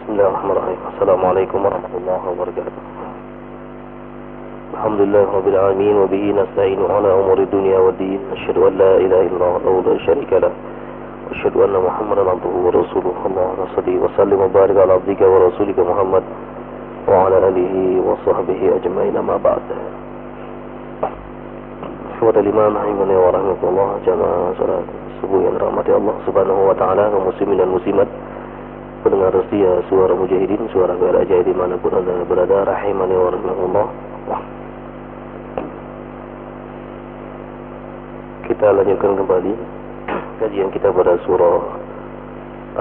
Bismillahirrahmanirrahim. Assalamualaikum warahmatullahi wabarakatuh. Alhamdulillah rabbil alamin wa bihi nasta'inu ala umuri dunya waddin. Asyhadu an la ilaha illallah wahdahu la syarika lah. Wa asyhadu anna Muhammadan abduhu wa rasuluh. Allahumma shalli wa sallim wa barik ala abdika wa rasulika Muhammad wa ala alihi wa sahbihi ajma'in, amma ba'd. Ikhwatal iman rahimani wa rahmatullah, jamaah salat subuh yang dirahmati Allah Subhanahu wa taala, kaum muslimin dan muslimat, pendengar setia suara mujahidin, suara bela jaya dimanapun anda berada, rahimani wa rahmatullah. Kita lanjutkan kembali kajian kita pada surah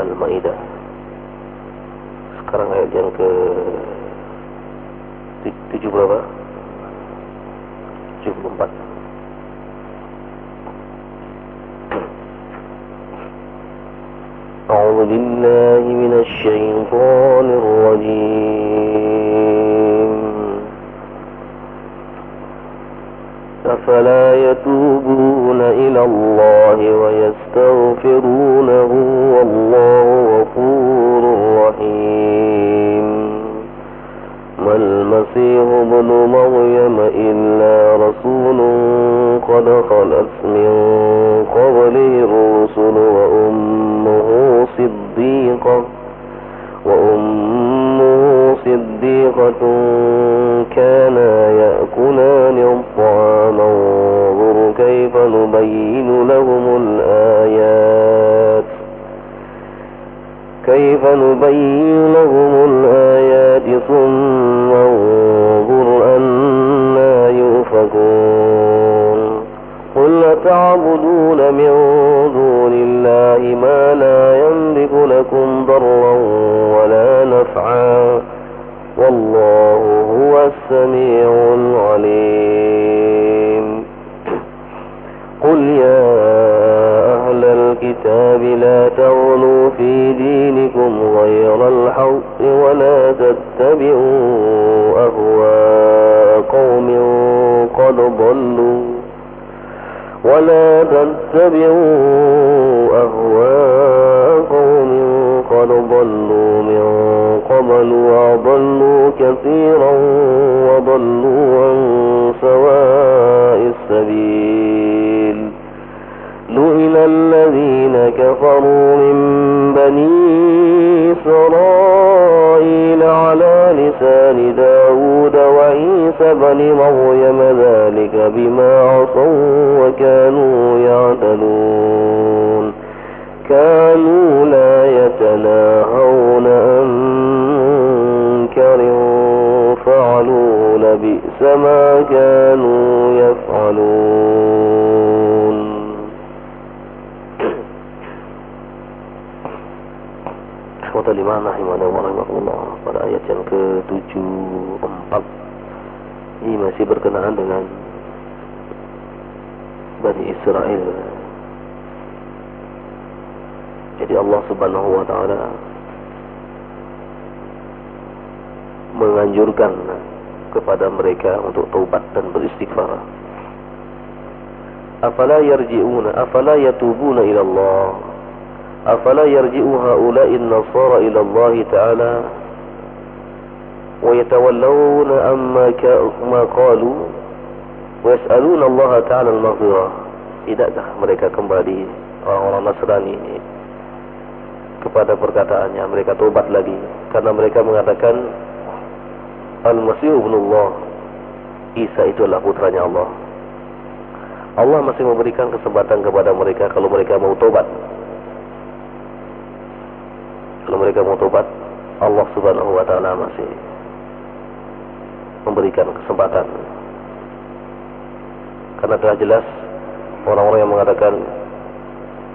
Al-Maidah. Sekarang ayat yang ke 7 berapa? 74. أعوذ بالله من الشيطان الرجيم. أفلا يتوبون إلى الله ويستغفرونه والله غفور رحيم. ما المسيح ابن مريم إلا رسول قد خلت من قبله الرسل وأمه صديقة كانا يأكلان الطعام. انظر كيف نبين لهم الآيات ثم انظر أنى يؤفكون. قل أتعبدون من دون الله ما لا يملك لكم ضرا ولا نفعا والله هو السميع العليم. قل يا أهل الكتاب لا تغلوا في دينكم غير الحق ولا تتبعوا أهواء قوم قد ضلوا من قبل وأضلوا كثيرا وضلوا عن سواء السبيل. لئن الذين كفروا من بني إسرائيل على لسان داود وعيسى بن مريم ذلك بما عصوا وكانوا يعتدون. كانوا لا يتناهون عن منكر فعلوا لبئس ما كانوا يفعلون. Ikhwatal iman rahimani wa rahmatullah, pada ayat yang ke-74 ini masih berkenaan dengan Bani Israel. Jadi Allah Subhanahu wa taala menganjurkan kepada mereka untuk taubat dan beristighfar. Afala yatubuna ila Allah. Afala yarji'u ha'ula'in nasara ila Allah ta'ala wa yatawallawna amma qalu wa yas'aluna Allah ta'ala al-maghfirah. Tidakkah mereka kembali, orang-orang Nasrani ini, kepada perkataannya, mereka tobat lagi karena mereka mengatakan Al-Masih ibnullah, Isa itu adalah putranya Allah. Allah masih memberikan kesempatan kepada mereka kalau mereka mau tobat. Kalau mereka mau tobat, Allah Subhanahu wa taala masih memberikan kesempatan. Karena telah jelas orang-orang yang mengatakan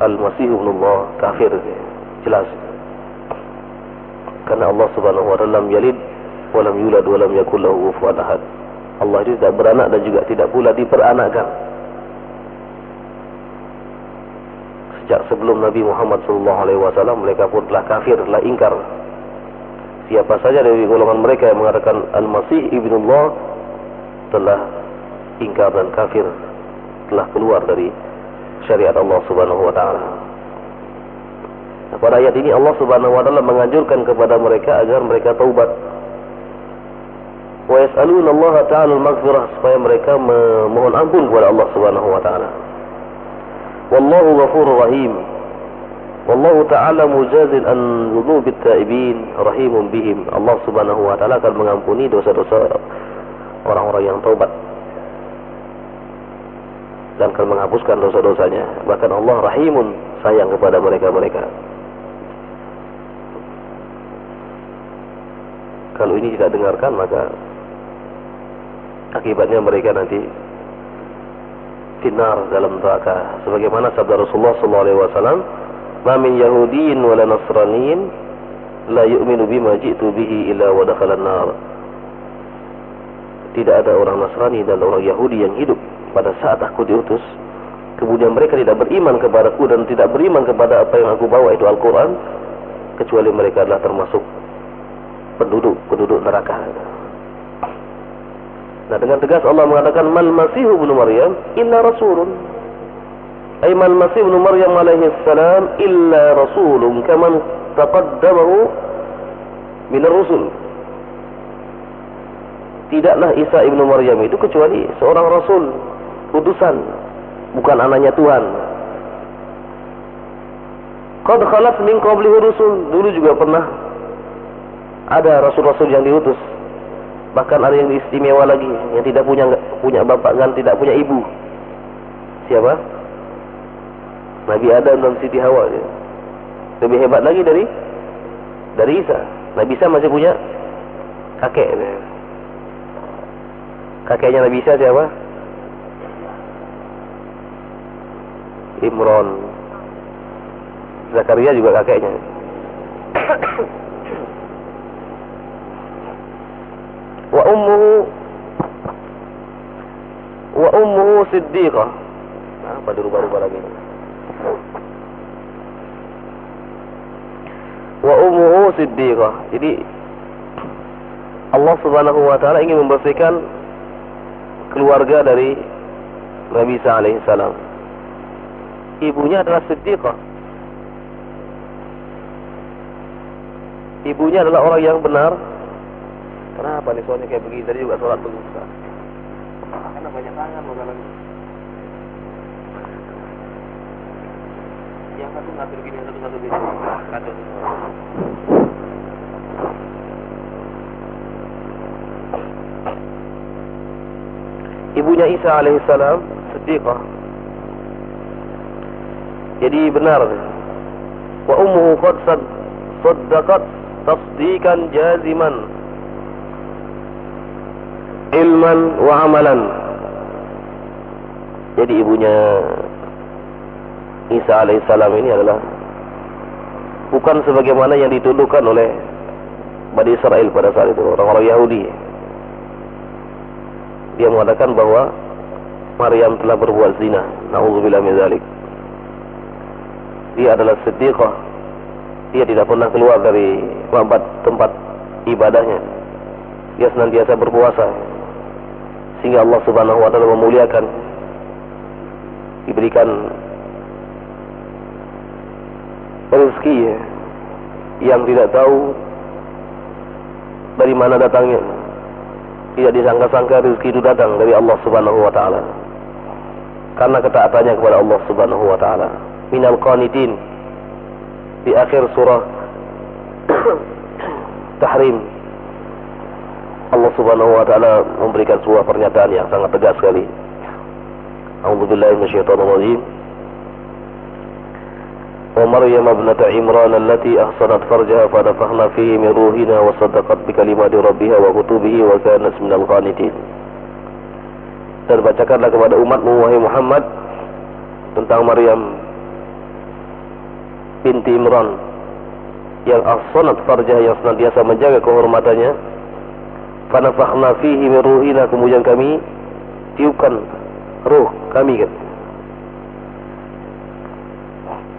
Al-Masih ibnullah kafir, jelas. Karena Allah Subhanahu wa taala lam yalid wa lam yulad wa lam yakul lahu kufuwan ahad. Allah itu tidak beranak dan juga tidak pula diperanakkan. Sejak sebelum Nabi Muhammad SAW, mereka pun telah kafir, telah ingkar. Siapa saja dari golongan mereka yang mengatakan Al-Masih ibnullah telah ingkar dan kafir, telah keluar dari syariat Allah Subhanahu wa taala. Pada ayat ini Allah Subhanahu wa taala menganjurkan kepada mereka agar mereka taubat. Wa yas'aluna Allah ta'ala al-maghfirah, supaya mereka memohon ampun kepada Allah Subhanahu wa taala. Wallahu ghafurur rahim. Wallahu ta'ala mujazil an dzunubit taibin rahimun bihim. Allah Subhanahu wa taala akan mengampuni dosa-dosa orang-orang yang taubat dan akan menghapuskan dosa-dosanya. Bahkan Allah rahimun, sayang kepada mereka-mereka. Kalau ini tidak dengarkan, maka akibatnya mereka nanti finnar, dalam neraka. Sebagaimana sabda Rasulullah SAW, "Ma min Yahudiyyin wala Nasraniyyin la yu'minu bima ji'tu bihi illa wa dakhala an-nar." Tidak ada orang Nasrani dan orang Yahudi yang hidup pada saat aku diutus, kemudian mereka tidak beriman kepadaku dan tidak beriman kepada apa yang aku bawa, itu Al-Quran, kecuali mereka adalah termasuk penduduk neraka. Nah, dengan tegas Allah mengatakan, "Mal Masih ibnu Maryam illa rasulun." Ay mal Masih ibnu Maryam alaihi salam illa rasulun kaman taqaddamahu min ar-rusul. Tidaklah Isa ibnu Maryam itu kecuali seorang rasul, utusan, bukan anaknya Tuhan. Qad khalat min qablihi rusul, dulu juga pernah ada rasul-rasul yang diutus. Bahkan ada yang istimewa lagi, yang tidak punya bapak dan tidak punya ibu. Siapa? Nabi Adam dan Siti Hawa. Lebih hebat lagi dari Isa. Nabi Isa masih punya kakek. Kakeknya Nabi Isa siapa? Imran. Zakaria juga kakeknya. Wa ummuhu siddiqah. Apa dirubah-rubah lagi? Wa ummuhu siddiqah. Jadi Allah Subhanahu wa taala ingin membersihkan keluarga dari Nabi Isa alaihi salam. Ibunya adalah siddiqah. Ibunya adalah orang yang benar. Kenapa nih soalnya kayak begini? Tadi juga sholat begitu. Karena banyak tangan bukan lagi. Yang satu ngatur gini, yang satu ngatur gini. Kacau semua. Ibunya Isa alaihissalam siddiqah. Jadi benar. Wa ummuhu qad saddaqat tasdiqan jaziman ilman wa amalan. Jadi ibunya Isa alaihissalam ini adalah bukan sebagaimana yang dituduhkan oleh Bani Israel pada saat itu, orang-orang Yahudi. Dia mengatakan bahwa Maryam telah berbuat zina. Na'udzubillah min dzalik. Dia adalah siddiqah. Dia tidak pernah keluar dari tempat ibadahnya. Dia senantiasa berpuasa, sehingga Allah Subhanahu wa taala memuliakan, diberikan rezeki yang tidak tahu dari mana datangnya. Tidak disangka-sangka rezeki itu datang dari Allah Subhanahu wa taala karena ketaatannya kepada Allah Subhanahu wa taala. Minal qanitin, di akhir surah Tahrim, Allah Subhanahu wa taala memberikan sebuah pernyataan yang sangat tegas sekali. A'udzubillahi minasyaitonir rajim. Wa Maryam ibnata Imran allati ahsanat farjaha fa nafakhna fihi min ruhina wa saddaqat bi kalimati rabbiha wa kutubihi wa kanat minal qanitin. Dan bacakanlah kepada umatmu wahai Muhammad tentang Maryam binti Imran yang ahsanat farjaha, yang senantiasa menjaga kehormatannya. Fa nafakhna fihi min ruhina, kemudian kami tiupkan ruh kami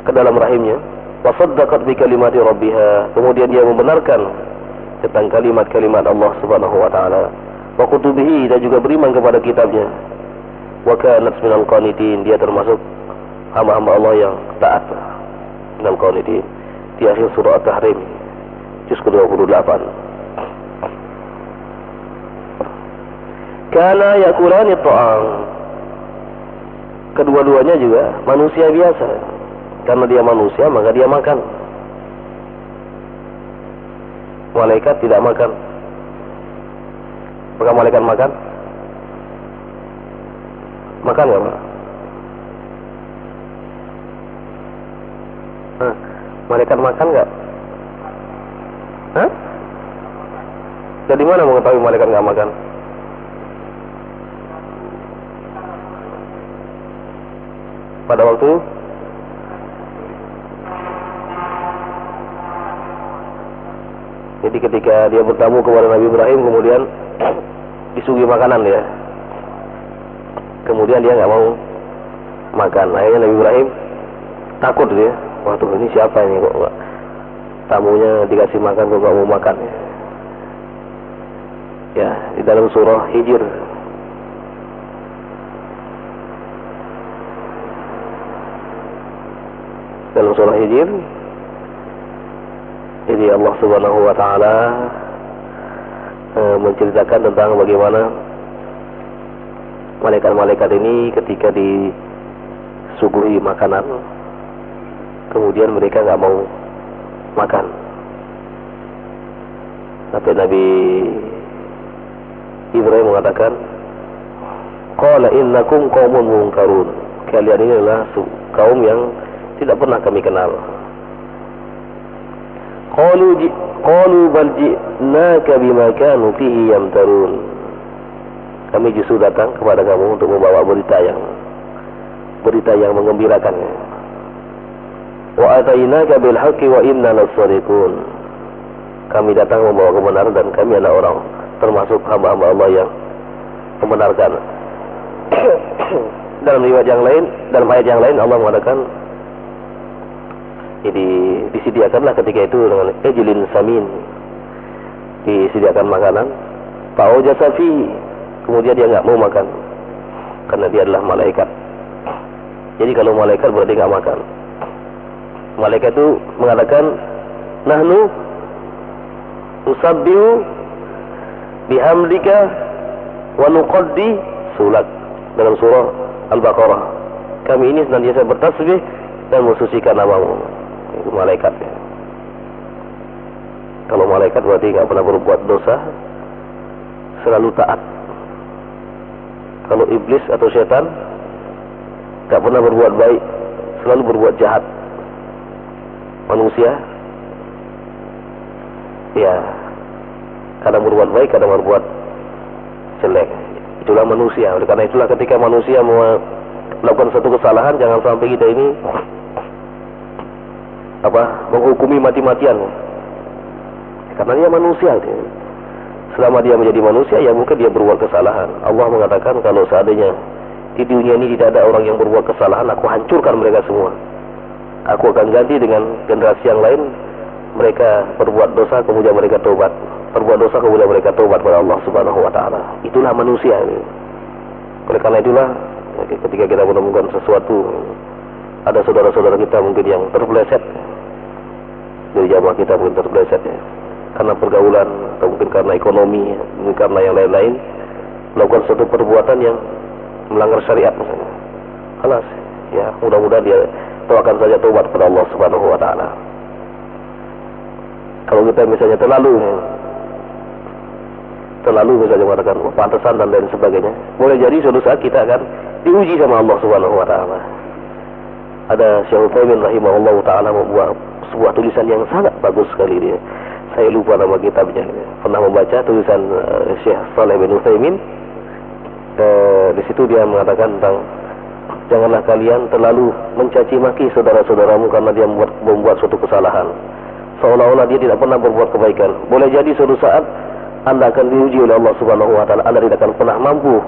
ke dalam rahimnya. Wa saddaqat bi kalimati rabbiha, kemudian dia membenarkan tentang kalimat-kalimat Allah Subhanahu wa taala. Wa kutubihi, dan juga beriman kepada kitabnya. Wa kanat minal qanitin, dia termasuk hamba-hamba Allah yang taat. Minal qanitin, di akhir surah At-Tahrim juz ke-28. Kana yakulani ta'am, kedua-duanya juga manusia biasa. Karena dia manusia maka dia makan. Malaikat tidak makan. Apakah malaikat makan? Makan nggak, Pak? Malaikat makan nggak? Hah? Dari mana mengetahui malaikat nggak makan? Pada waktu jadi ketika dia bertamu kepada Nabi Ibrahim, kemudian disuguhi makanan ya. Kemudian dia nggak mau makan. Akhirnya Nabi Ibrahim takut dia. Waduh, ini siapa ini kok nggak, tamunya dikasih makan kok nggak mau makan. Ya, di dalam surah Hijr. Dalam surah Hijr, jadi Allah Subhanahu wa taala menceritakan tentang bagaimana malaikat-malaikat ini ketika disuguhi makanan, kemudian mereka nggak mau makan. Tapi Nabi Ibrahim mengatakan, qala innakum qaumun munkarun, kalian ini adalah kaum yang tidak pernah kami kenal. Qalu bal ji'naka bima kanu fihi yamtarun, kami justru datang kepada kamu untuk membawa berita yang menggembirakan. Wa atainaka bil haqqi wa inna lasadiqun, kami datang membawa kebenaran dan kami adalah orang termasuk hamba-hamba Allah yang membenarkan. Dalam riwayat yang lain, dalam ayat yang lain Allah mengatakan, jadi disediakanlah ketika itu dengan ejlin samin, disediakan makanan. Fa'auja safi, kemudian dia nggak mau makan karena dia adalah malaikat. Jadi kalau malaikat berarti nggak makan. Malaikat itu mengatakan, nahnu usabbihu bihamdika wa nuqaddi sulak, dalam surah Al-Baqarah. Kami ini senantiasa bertasbih dan mensucikan namamu. Itu malaikat ya. Kalau malaikat berarti nggak pernah berbuat dosa, selalu taat. Kalau iblis atau setan nggak pernah berbuat baik, selalu berbuat jahat. Manusia ya kadang berbuat baik, kadang berbuat jelek. Itulah manusia. Oleh karena itulah ketika manusia melakukan satu kesalahan, jangan sampai kita ini menghukumi mati-matian. Karena dia manusia. Selama dia menjadi manusia, ya mungkin dia berbuat kesalahan. Allah mengatakan kalau seandainya di dunia ini tidak ada orang yang berbuat kesalahan, aku hancurkan mereka semua. Aku akan ganti dengan generasi yang lain. Mereka berbuat dosa, kemudian mereka tobat. Berbuat dosa, kemudian mereka tobat kepada Allah Subhanahu wa taala. Itulah manusia ini. Oleh karena itulah ketika kita menemukan sesuatu, ada saudara-saudara kita mungkin yang terpeleset dari jamaah kita, mungkin terpeleset ya, karena pergaulan atau mungkin karena ekonomi, mungkin karena yang lain-lain, melakukan suatu perbuatan yang melanggar syariat misalnya. Alas, ya mudah-mudahan dia doakan saja tobat kepada Allah Subhanahu wa taala. Kalau kita misalnya terlalu misalnya mengatakan pantesan dan lain sebagainya, boleh jadi suatu saat kita akan diuji sama Allah Subhanahu wa taala. Ada Syekh Utsaimin rahimahullah taala membuat sebuah tulisan yang sangat bagus sekali dia. Saya lupa nama kitabnya. Pernah membaca tulisan Syekh Shalih bin Utsaimin. Di situ dia mengatakan tentang janganlah kalian terlalu mencaci maki saudara-saudaramu karena dia membuat suatu kesalahan, seolah-olah dia tidak pernah berbuat kebaikan. Boleh jadi suatu saat Anda akan diuji oleh Allah Subhanahu wa taala. Anda tidak akan pernah mampu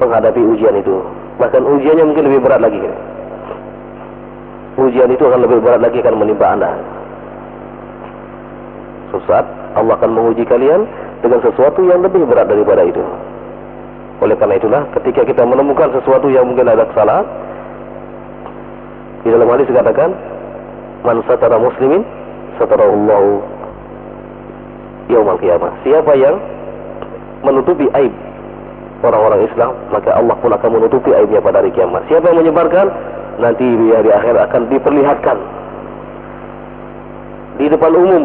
menghadapi ujian itu. Bahkan ujiannya mungkin lebih berat lagi. Ujian itu akan lebih berat lagi, akan menimpa Anda. Suatu saat Allah akan menguji kalian dengan sesuatu yang lebih berat daripada itu. Oleh karena itulah ketika kita menemukan sesuatu yang mungkin ada kesalahan, di dalam hadis dikatakan, man satara muslimin satarallahu yaumal qiyamah. Siapa yang menutupi aib orang-orang Islam, maka Allah pun akan menutupi aibnya pada hari kiamat. Siapa yang menyebarkan, nanti di hari akhir akan diperlihatkan di depan umum,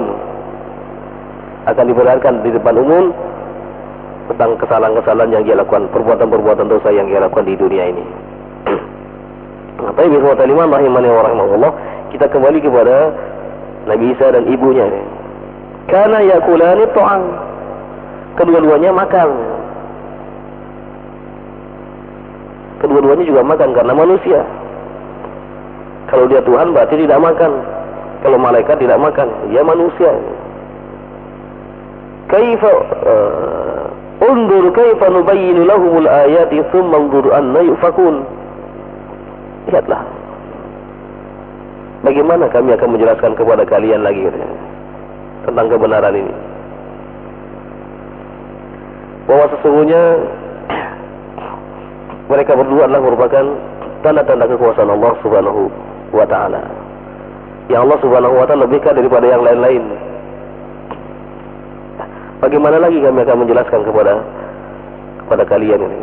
akan diperlihatkan di depan umum tentang kesalahan-kesalahan yang dia lakukan, perbuatan-perbuatan dosa yang dia lakukan di dunia ini. Tapi bismillah iman rahimani wa rahimahullah, kita kembali kepada Nabi Isa dan ibunya. Kana yakulani ta'am, kedua-duanya makan. Kedua-duanya juga makan karena manusia. Kalau dia Tuhan berarti tidak makan. Kalau malaikat tidak makan, dia manusia. Kaifa undur kaifa nubayyinu lahumul ayati thumma undur anna yufakun. Lihatlah bagaimana kami akan menjelaskan kepada kalian lagi tentang kebenaran ini, bahwa sesungguhnya mereka berdua adalah merupakan tanda-tanda kekuasaan Allah Subhanahu wa ta'ala. Yang Allah Subhanahu wa ta'ala lebihkan daripada yang lain-lain. Bagaimana lagi kami akan menjelaskan kepada kalian ini?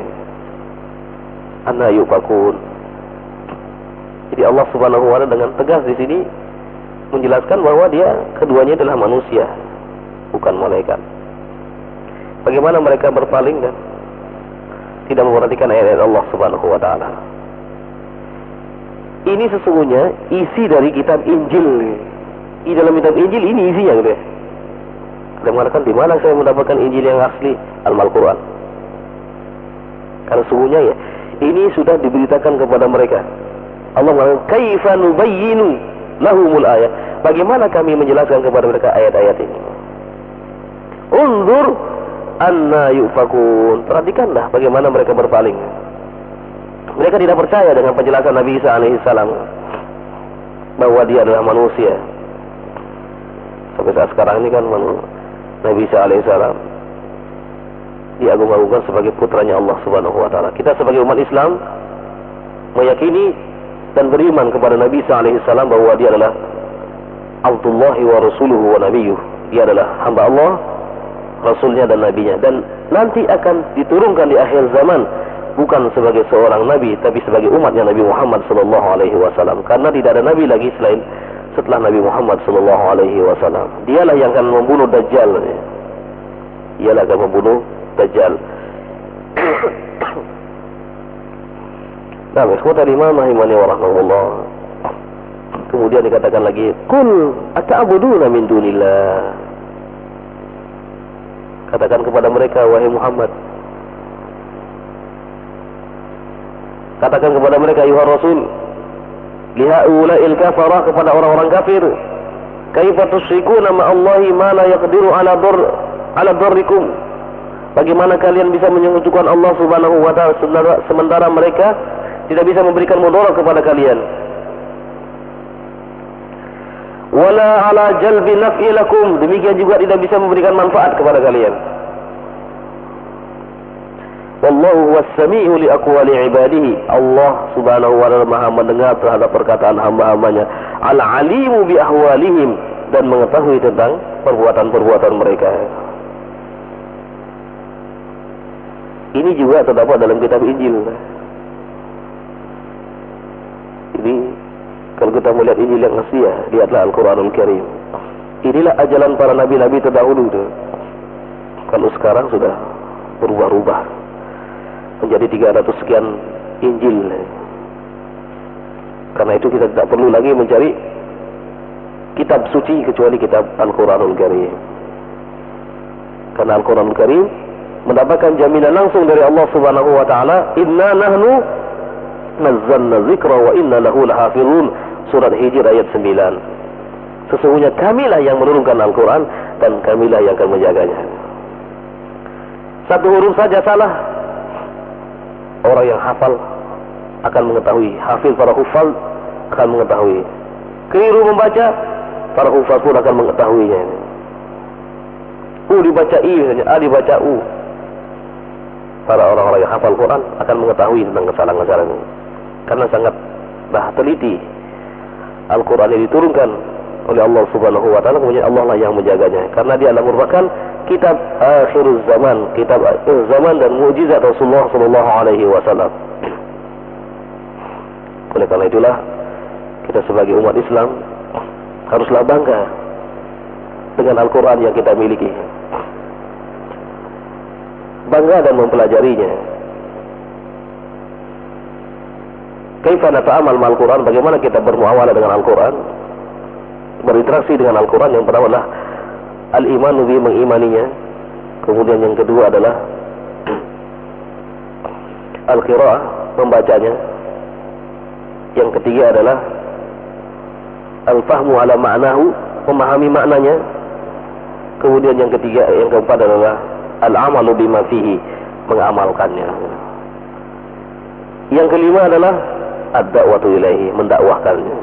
Anna yufakun. Jadi Allah Subhanahu wa ta'ala dengan tegas di sini menjelaskan bahwa dia keduanya adalah manusia, bukan malaikat. Bagaimana mereka berpaling dan tidak memperhatikan ayat-ayat Allah Subhanahu wa ta'ala. Ini sesungguhnya isi dari kitab Injil. Di dalam kitab Injil ini isinya gitu ya. Ada mengatakan di mana saya mendapatkan Injil yang asli? Al-Quran. Karena sesungguhnya ya, ini sudah diberitakan kepada mereka. Allah mengatakan kaifa nubayyinu lahumul ayat. Bagaimana kami menjelaskan kepada mereka ayat-ayat ini? Unzur anna yufakun. Perhatikanlah bagaimana mereka berpaling. Mereka tidak percaya dengan penjelasan Nabi Isa alaihissalam bahwa dia adalah manusia. Sampai saat sekarang ini kan Nabi Isa alaihissalam diagung-agungkan sebagai putranya Allah Subhanahu wa ta'ala. Kita sebagai umat Islam meyakini dan beriman kepada Nabi Isa alaihissalam bahwa dia adalah Abdullahi wa Rasuluhu wa Nabiyuh. Dia adalah hamba Allah, Rasulnya dan Nabinya, dan nanti akan diturunkan di akhir zaman bukan sebagai seorang Nabi, tapi sebagai umatnya Nabi Muhammad sallallahu alaihi wasallam. Karena tidak ada Nabi lagi selain setelah Nabi Muhammad sallallahu alaihi wasallam. Dialah yang akan membunuh Dajjal. Dialah akan membunuh Dajjal. Nah, ikhwata al-iman rahimani wa rahmatullah. Kemudian dikatakan lagi, "Qul ata'buduna min dunillah." Katakan kepada mereka, wahai Muhammad, katakan kepada mereka, ayuhar Rasul, lihaula'il kafarah, kepada orang-orang kafir, kaifa tusyrikuna ma'allahi ma la yaqdiru ala darrikum. Bagaimana kalian bisa menyekutukan Allah Subhanahu wa ta'ala sementara mereka tidak bisa memberikan mudarat kepada kalian. Wala ala jalbi naf'i lakum, demikian juga tidak bisa memberikan manfaat kepada kalian. Wallahu was-sami'u li aqwali ibadihi. Allah Subhanahu wa ta'ala Maha mendengar terhadap perkataan hamba-hambanya. Al-alimu bi ahwalihim, dan mengetahui tentang perbuatan-perbuatan mereka. Ini juga terdapat dalam kitab Injil. Ini kalau kita melihat Injil yang asli, lihatlah Al-Quranul Karim. Inilah ajalan para nabi-nabi terdahulu itu. Kalau sekarang sudah berubah-ubah menjadi 300 sekian Injil. Karena itu kita tidak perlu lagi mencari kitab suci kecuali kitab Al-Quranul Karim. Karena Al-Quranul Karim mendapatkan jaminan langsung dari Allah Subhanahu wa ta'ala, inna nahnu nazzalna dzikra wa inna lahu lahafizun. Surat Hijr ayat 9. Sesungguhnya kamilah yang menurunkan Al-Quran dan kamilah yang akan menjaganya. Satu huruf saja salah, orang yang hafal akan mengetahui, hafiz para hufal akan mengetahui. Keliru membaca, para hufal pun akan mengetahuinya. U dibaca I saja, A dibaca U. Para orang-orang yang hafal Quran akan mengetahui tentang kesalahan-kesalahan ini. Karena sangat teliti Al-Quran yang diturunkan oleh Allah Subhanahu wa taala, kemudian Allah lah yang menjaganya, karena dia adalah merupakan kitab akhir zaman, kitab akhir zaman dan mukjizat Rasulullah sallallahu alaihi wasallam. Oleh karena itulah kita sebagai umat Islam haruslah bangga dengan Al-Quran yang kita miliki, bangga dan mempelajarinya. Kaifa nata'amal ma'al Quran, bagaimana kita bermuamalah dengan Al-Quran, berinteraksi dengan Al-Quran. Yang pertama adalah al-imanu bi, mengimaninya. Kemudian yang kedua adalah al-qira'ah, membacanya. Yang ketiga adalah al-fahmu ala ma'nahu, memahami maknanya. Kemudian yang ketiga, yang keempat adalah al-amalu bima fihi, mengamalkannya. Yang kelima adalah ad-da'watu ilaihi, mendakwahkannya.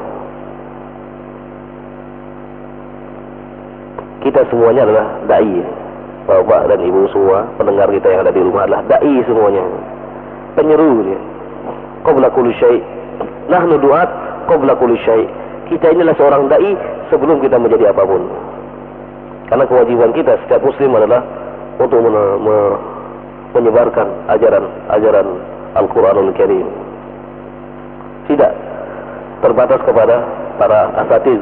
Kita semuanya adalah da'i. Bapak dan ibu semua, pendengar kita yang ada di rumah adalah da'i semuanya, penyeru dia. Qabla kulli syai', nahnu du'at qabla kulli syai'. Kita inilah seorang da'i sebelum kita menjadi apapun. Karena kewajiban kita setiap muslim adalah untuk menyebarkan ajaran Al-Quranul Karim. Tidak terbatas kepada para asatiz,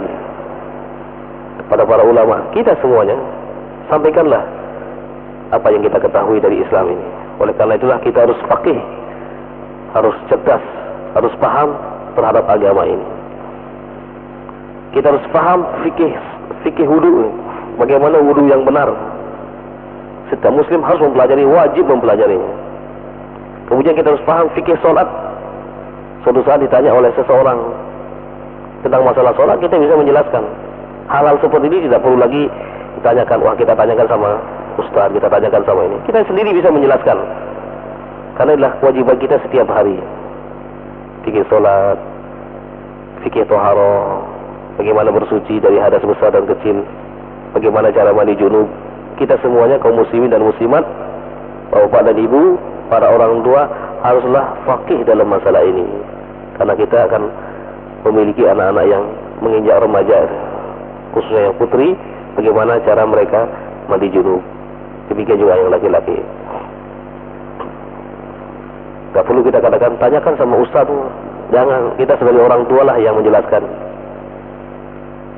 kepada para ulama. Kita semuanya sampaikanlah apa yang kita ketahui dari Islam ini. Oleh karena itulah kita harus faqih, harus cerdas, harus paham terhadap agama ini. Kita harus paham fikih wudu, bagaimana wudu yang benar. Setiap muslim harus mempelajari, wajib mempelajarinya. Kemudian kita harus paham fikih solat. Suatu saat ditanya oleh seseorang tentang masalah solat, kita bisa menjelaskan. Hal-hal seperti ini tidak perlu lagi ditanyakan. Wah, kita tanyakan sama ustaz, kita tanyakan sama ini. Kita sendiri bisa menjelaskan. Karena adalah kewajiban kita setiap hari. Fikih solat, fikih toharoh, bagaimana bersuci dari hadas besar dan kecil, bagaimana cara mandi junub. Kita semuanya kaum muslimin dan muslimat, bapak dan ibu, para orang tua, haruslah faqih dalam masalah ini. Karena kita akan memiliki anak-anak yang menginjak remaja, khususnya yang putri, bagaimana cara mereka mandi junub. Demikian juga yang laki-laki. Gak perlu kita katakan, tanyakan sama ustaz. Jangan, kita sebagai orang tua lah yang menjelaskan.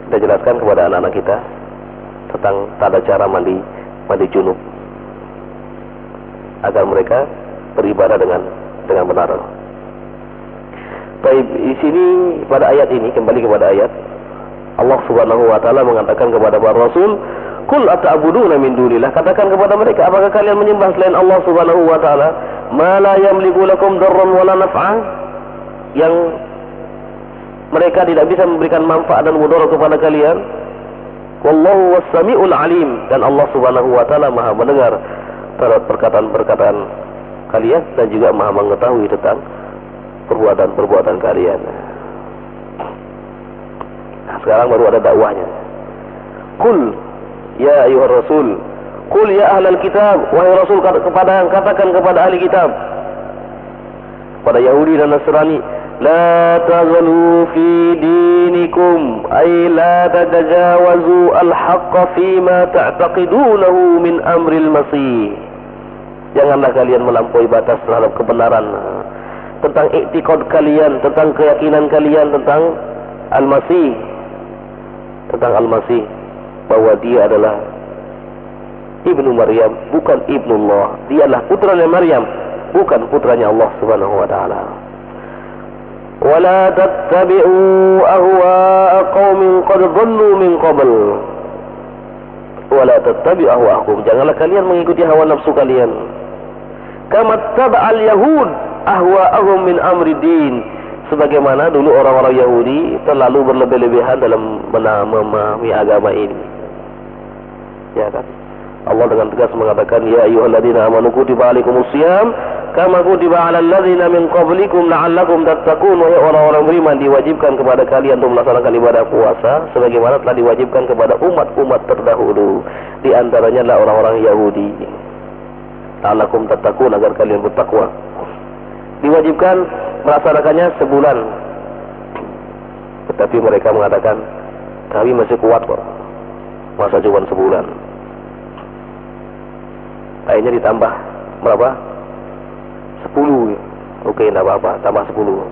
Kita jelaskan kepada anak-anak kita tentang tata cara mandi junub, agar mereka beribadah dengan benar. Baik, di sini pada ayat ini, kembali kepada ayat, Allah Subhanahu wa taala mengatakan kepada para rasul, "Qul ata'buduna min dunillah," katakan kepada mereka, apakah kalian menyembah selain Allah Subhanahu wa taala, ma la yamliku lakum darran wala naf'a, yang mereka tidak bisa memberikan manfaat dan mudarat kepada kalian. Wallahu was-sami'ul alim, dan Allah Subhanahu wa taala Maha mendengar terhadap perkataan-perkataan kalian dan juga Maha mengetahui tentang perbuatan-perbuatan kalian. Nah, sekarang baru ada dakwahnya. Qul ya ayyuhar rasul, qul ya ahlal kitab, wahai rasul, katakan kepada ahli kitab, pada Yahudi dan Nasrani, la taghlu fi dinikum, ay la tatajawazu al-haqqa fima ta'taqidunahu min amril masih. Janganlah kalian melampaui batas terhadap kebenaran tentang i'tiqad kalian, tentang keyakinan kalian tentang Al-Masih, bahwa dia adalah Ibnu Maryam, bukan Ibnullah. Dia adalah putranya Maryam, bukan putranya Allah Subhanahu wa taala. Wala tattabi'u ahwa'a qaumin qad dhallu min qabl. Wala tattabi'u ahwa'ahum, janganlah kalian mengikuti hawa nafsu kalian. Kama taba'al yahud ahwa'ahum min amri din, sebagaimana dulu orang-orang Yahudi terlalu berlebih-lebihan dalam memahami agama ini. Ya kan? Allah dengan tegas mengatakan, ya ayyuhalladzina amanu kutiba alaikumus syiyam kama kutiba alal ladzina min qablikum la'allakum tattaqun. Wahai orang-orang beriman, diwajibkan kepada kalian untuk melaksanakan ibadah puasa sebagaimana telah diwajibkan kepada umat-umat terdahulu, di antaranya adalah orang-orang Yahudi. La'allakum tattaqun, agar kalian bertakwa. Diwajibkan melaksanakannya sebulan, tetapi mereka mengatakan Kami masih kuat kok. Masa cuma sebulan? Akhirnya ditambah berapa? 10. Oke, tidak apa-apa, tambah 10.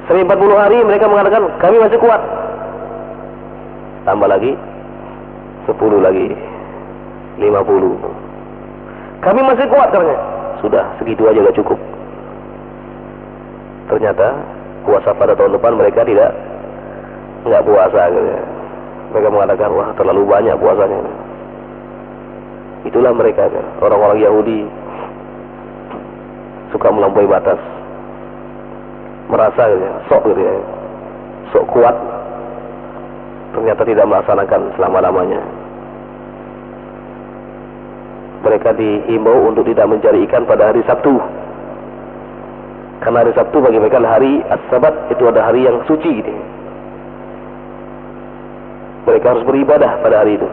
Sampai 40 hari mereka mengatakan kami masih kuat. Tambah lagi 10 lagi, 50. Kami masih kuat katanya. Sudah, segitu aja udah cukup. Ternyata puasa pada tahun depan mereka nggak puasa katanya. Mereka mengatakan, wah terlalu banyak puasanya. Itulah mereka, orang-orang Yahudi suka melampaui batas, merasa sok gitu ya, sok kuat, ternyata tidak melaksanakan selama-lamanya. Mereka dihimbau untuk tidak mencari ikan pada hari Sabtu, karena hari Sabtu bagi mereka hari As-Sabat, itu ada hari yang suci gitu. Mereka harus beribadah pada hari itu.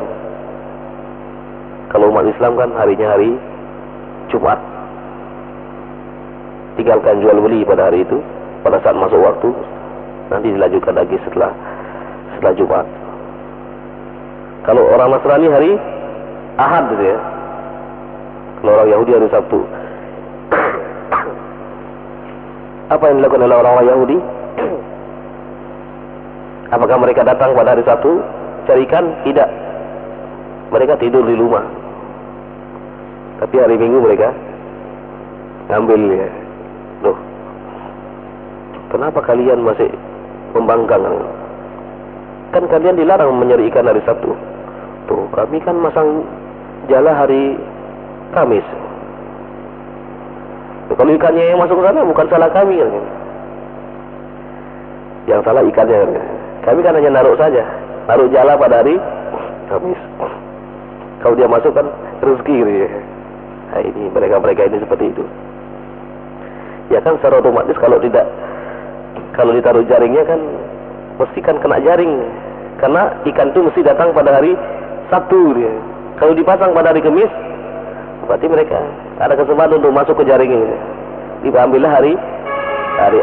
Kalau umat Islam kan harinya hari Jumat, tinggalkan jual beli pada hari itu, pada saat masuk waktu, nanti dilanjutkan lagi setelah Jumat. Kalau orang Nasrani hari Ahad gitu ya, kalau orang Yahudi hari Sabtu. Apa yang dilakukan oleh orang-orang Yahudi? Apakah mereka datang pada hari Sabtu cari ikan? Tidak. Mereka tidur di rumah. Tapi hari Minggu mereka ngambil ya. Loh, kenapa kalian masih membangkang? Kan kalian dilarang mencari ikan hari Sabtu. Tuh, kami kan masang jala hari Kamis. Tuh, kalau ikannya yang masuk ke sana bukan salah kami kan? Yang salah ikannya kan? Kami kan hanya naruh saja, naruh jala pada hari Kamis. Kalau dia masuk kan rezeki gitu ya. Nah, ini mereka ini seperti itu. Ya kan secara otomatis kalau ditaruh jaringnya kan mesti kan kena jaring, karena ikan itu mesti datang pada hari Sabtu dia. Kalau dipasang pada hari Kamis, berarti mereka ada kesempatan untuk masuk ke jaring ini. Diambillah hari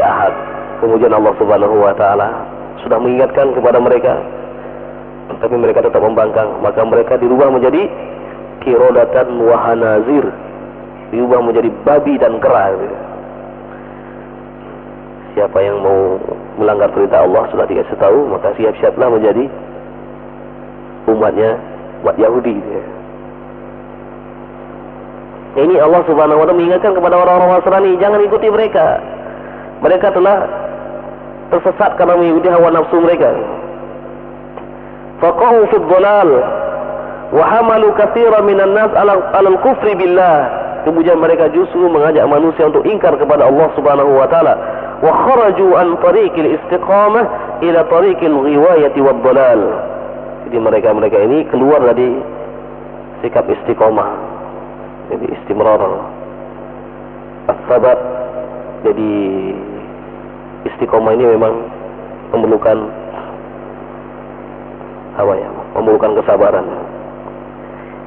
Ahad. Kemudian Allah Subhanahu wa taala sudah mengingatkan kepada mereka, tapi mereka tetap membangkang. Maka mereka dirubah menjadi kirodatan wa hanazir, diubah menjadi babi dan kera. Siapa yang mau melanggar perintah Allah sudah dikasih tahu, maka siap-siaplah menjadi umat Yahudi. Ini Allah Subhanahu wa taala mengingatkan kepada orang-orang Nasrani, jangan ikuti mereka. Mereka telah tersesat karena mengikuti hawa nafsu mereka. Faqahu fid dhalal wa hamalu katsiran minan nas 'ala al-kufri billah. Kemudian mereka justru mengajak manusia untuk ingkar kepada Allah Subhanahu wa taala. Wa kharaju an tariqil istiqamah ila tariqil ghiwayati wad dhalal. Jadi mereka ini keluar dari sikap istiqamah. Jadi istimrar. As-sabat. Jadi istiqamah ini memang memerlukan memerlukan kesabaran.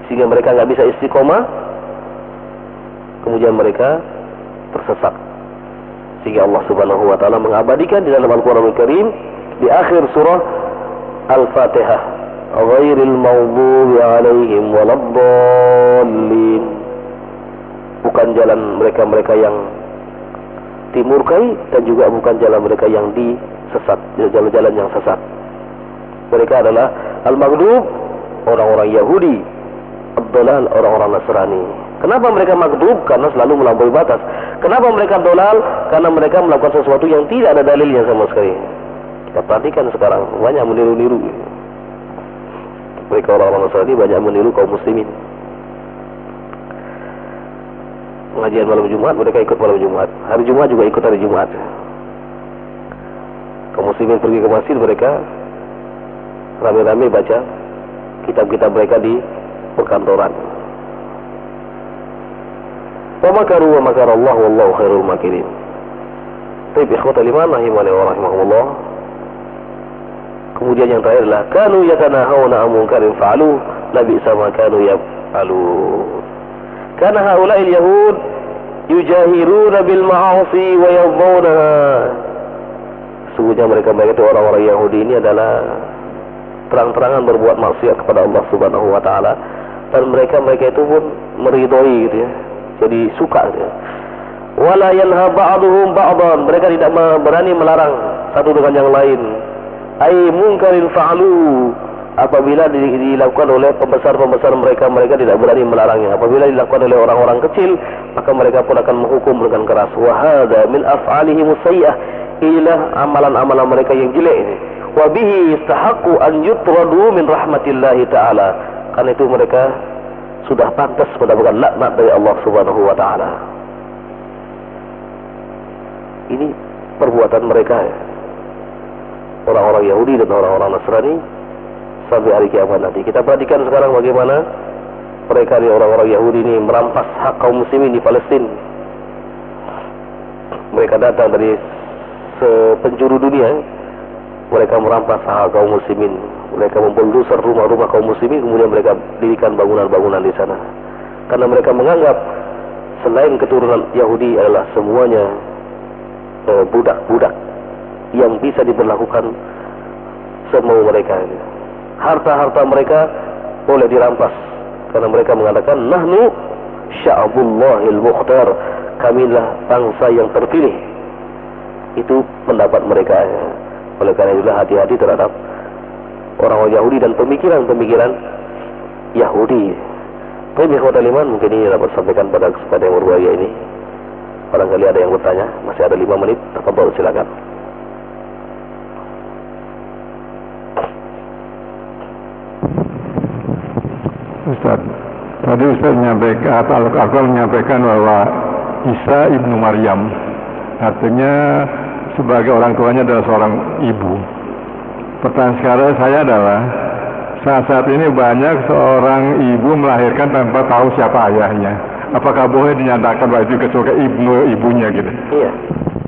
Sehingga mereka nggak bisa istiqamah, kemudian mereka tersesat. Sehingga Allah Subhanahu wa taala mengabadikan di dalam Al-Qur'anul Karim di akhir surah Al-Fatihah, ghairil maghdubi 'alaihim waladdallin. Bukan jalan mereka yang dimurkai, dan juga bukan jalan mereka yang disesat, jalan-jalan yang sesat. Mereka adalah al-maghdub, orang-orang Yahudi, ad-dhalal, orang-orang Nasrani. Kenapa mereka maghdub? Karena selalu melampaui batas. Kenapa mereka dhalal? Karena mereka melakukan sesuatu yang tidak ada dalilnya sama sekali. Kita perhatikan sekarang, banyak meniru-niru. Mereka orang-orang Nasrani banyak meniru kaum muslimin. Pengajian malam Jumat, mereka ikut malam Jumat. Hari Jumat juga ikut hari Jumat. Kaum muslimin pergi ke masjid, mereka rame-rame baca kitab-kitab mereka di perkantoran. Wa makaru wa makarallahu wallahu khairul makirin. Baik, ikhwatal iman rahimani wa rahimahumullah. Kemudian yang terakhir adalah kanu yatanahawna 'an munkarin fa'alu la bi'sa ma kanu yaf'alun. Karena haula'il yahud yujahiruna bil ma'asi wa yadhunnaha. Sesungguhnya mereka itu orang-orang Yahudi ini adalah terang-terangan berbuat maksiat kepada Allah Subhanahu wa taala, dan mereka itu pun meridhoi gitu ya. Jadi suka gitu ya. Wala yanha ba'duhum ba'dan, mereka tidak berani melarang satu dengan yang lain. Ai munkarin fa'alu, apabila dilakukan oleh pembesar-pembesar mereka tidak berani melarangnya. Apabila dilakukan oleh orang-orang kecil, maka mereka pun akan menghukum dengan keras. Wa hadza min af'alihim sayyi'ah, inilah amalan-amalan mereka yang jelek ini. Wa bihi istahaqqu an yutradu min rahmatillahi ta'ala, karena itu mereka sudah pantas mendapatkan laknat dari Allah Subhanahu wa taala. Ini perbuatan mereka ya, orang-orang Yahudi dan orang-orang Nasrani sampai hari kiamat nanti. Kita perhatikan sekarang bagaimana mereka di orang-orang Yahudi ini merampas hak kaum muslimin di Palestina. Mereka datang dari sepenjuru dunia, mereka merampas hak kaum muslimin. Mereka membulldozer rumah-rumah kaum muslimin, kemudian mereka dirikan bangunan-bangunan di sana. Karena mereka menganggap selain keturunan Yahudi adalah semuanya budak-budak yang bisa diberlakukan semau mereka. Harta-harta mereka boleh dirampas, karena mereka mengatakan nahnu sya'bullahil mukhtar, kamilah bangsa yang terpilih. Itu pendapat mereka ya. Oleh karena itulah hati-hati terhadap orang-orang Yahudi dan pemikiran-pemikiran Yahudi. Baik, ikhwatal iman, mungkin ini dapat sampaikan pada kesempatan yang berbahagia ini. Barangkali ada yang bertanya, masih ada 5 menit, tafadhol silakan. Ustaz, tadi Ustaz menyampaikan, Al-Qur'an menyampaikan bahwa Isa ibnu Maryam, artinya sebagai orang tuanya adalah seorang ibu. Pertanyaan sekarang saya adalah, saat ini banyak seorang ibu melahirkan tanpa tahu siapa ayahnya. Apakah boleh dinyatakan bahwa itu kecuali ibunya gitu? Iya,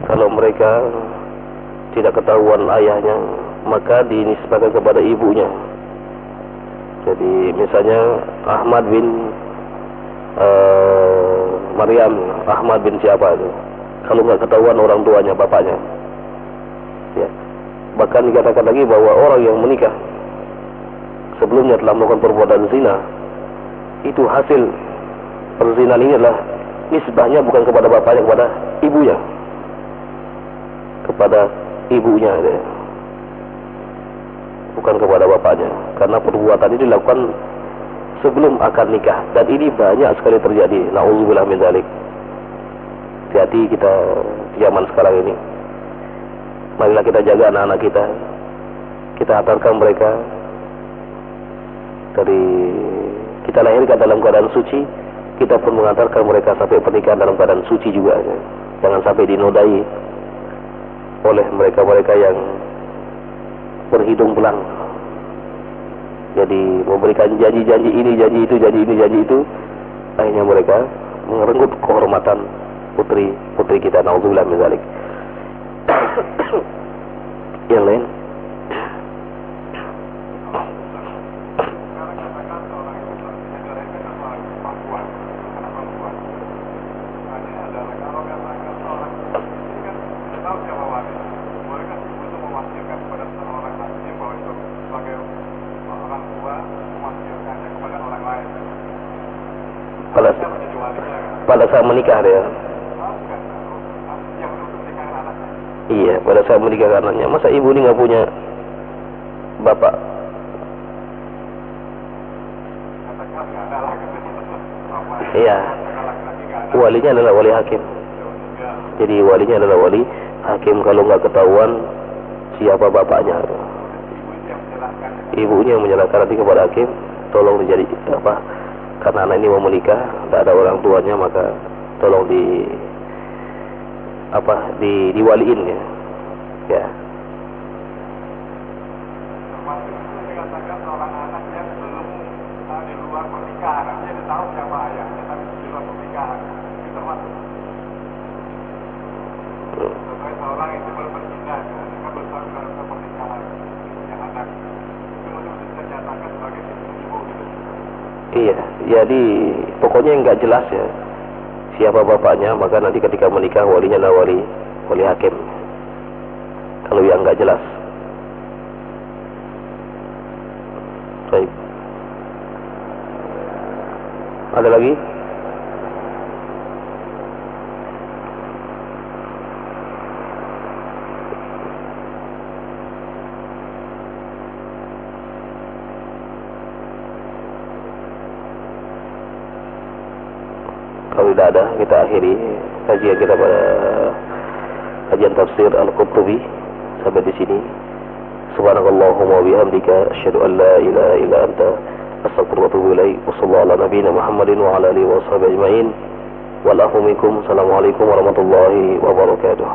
kalau mereka tidak ketahuan ayahnya, maka dinisbahkan kepada ibunya. Jadi misalnya Ahmad bin Maryam, Ahmad bin siapa itu, kalau nggak ketahuan orang tuanya, bapaknya ya. Bahkan dikatakan lagi bahwa orang yang menikah sebelumnya telah melakukan perbuatan zina, itu hasil perzinahan ini adalah nisbahnya bukan kepada bapaknya, kepada ibunya, ya. Bukan kepada bapaknya, karena perbuatan ini dilakukan sebelum akad nikah, dan ini banyak sekali terjadi. Na'udzubillah min dzalik. Hati-hati kita zaman sekarang ini. Marilah kita jaga anak-anak kita. Kita hantarkan mereka dari kita lahirkan dalam keadaan suci, kita pun mengantarkan mereka sampai pernikahan dalam keadaan suci juga. Jangan sampai dinodai oleh mereka-mereka yang berhidung belang. Jadi memberikan janji-janji ini, janji itu, janji ini, janji itu. Akhirnya mereka merenggut kehormatan putri kita. Na'udzubillah min dzalik. Yang lain? Pada saat menikah dia. Iya, pada saat menikah anaknya. Masa ibu ini nggak punya bapak? Iya. Walinya adalah wali hakim. Jadi walinya adalah wali hakim. Kalau nggak ketahuan siapa bapaknya, ibunya yang menyerahkan nanti kepada hakim. Tolong dijadi apa? Karena anak ini mau menikah, tidak ada orang tuanya, maka tolong diwaliin ya. Ya. Termasuk itu dikatakan seorang anak yang belum di luar pernikahan, dia tahu siapa ayahnya, tapi di luar pernikahan, itu termasuk. Sebagai seorang itu baru berzina, mereka bersama dalam pernikahan, yang anak itu mungkin bisa dinyatakan sebagai ibu gitu. Iya, jadi pokoknya yang nggak jelas ya siapa bapaknya, maka nanti ketika menikah walinya adalah wali hakim. Kalau yang enggak jelas. Baik. Ada lagi? Kalau tidak ada, kita akhiri kajian kita pada kajian tafsir Al-Qurtubi sampai di sini. Subhanakallahumma wa bihamdika asyhadu an la ilaha illa anta astaghfiruka wa atubu ilaik. Wa sallallahu ala nabiyyina Muhammadin wa ala alihi wa sahbihi ajma'in. Wal afu minkum. Assalamualaikum warahmatullahi wabarakatuh.